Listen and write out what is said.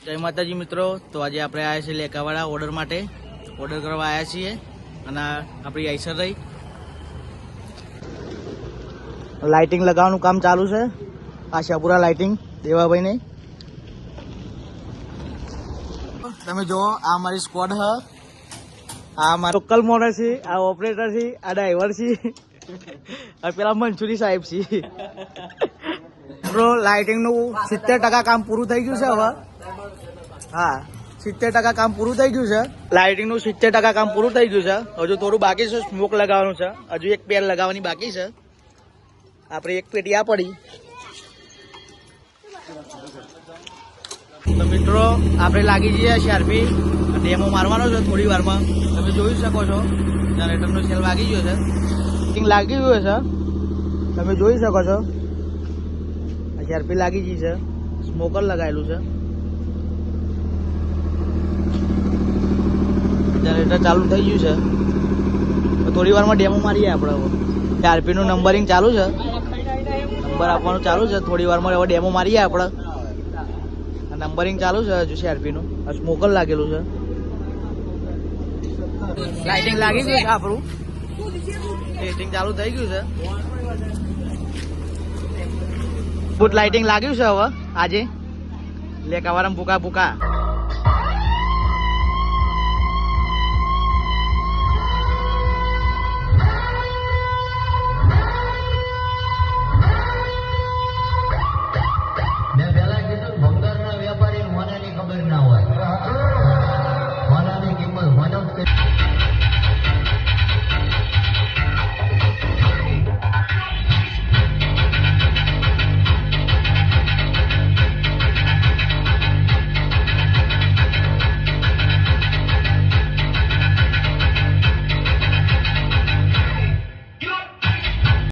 જય માતાજી મિત્રો, તો આજે આપણે આવ્યા છીએ લેકાવાળા ઓર્ડર માટે. ઓર્ડર કરવા આવ્યા છીએ અને આપણી આઈસર રહી લાઇટિંગ લગાવવાનું કામ ચાલુ છે. આશાપુરા લાઇટિંગ દેવાભાઈ ને તમે જો આ મારી સ્ક્વોડ હ, આ મારો લોકલ મોનર છે, આ ઓપરેટર છે, આ ડ્રાઈવર છે અને પેલા મંચુરી સાહેબ છે. લાઇટિંગ નું 70% કામ પૂરું થઈ ગયું છે હવે. હા, 70% કામ પૂરું થઈ ગયું છે. લાઇટિંગ નું 70% કામ પૂરું થઈ ગયું છે. હજુ થોડું બાકી છે, સ્મોક લગાવવાનું છે. હજુ એક પેર લગાવવાની બાકી છે. આપણે એક પેટી આ પડી. તો મિત્રો આપણે લાગી જઈએ શાર્પી ડેમો મારવાનો છે થોડી વારમાં. તમે જોઈ શકો છો જનરેટરનો સેલ વાગી ગયો છે, લાગી ગયો છે, તમે જોઈ શકો છો. શાર્પી લાગી ગઈ છે, સ્મોકર લગાવેલું છે, જનરેટર ચાલુ થઈ ગયું છે. થોડી વારમાં ડેમો મારીએ આપણે. શાર્પી નું નંબરિંગ ચાલુ છે, નંબર આપવાનું ચાલુ છે. થોડી વારમાં હવે ડેમો મારીએ આપણે. નંબરિંગ ચાલુ છે હજુ શાર્પી નું. સ્મોકર લાગેલું છે. લાઇટિંગ લાગી ગયું છે, આપણું ટેસ્ટિંગ ચાલુ થઈ ગયું છે. ફૂટ લાઇટિંગ લાગ્યું છે હવે આજે લેકાવાળામાં ભૂકા ભૂકા.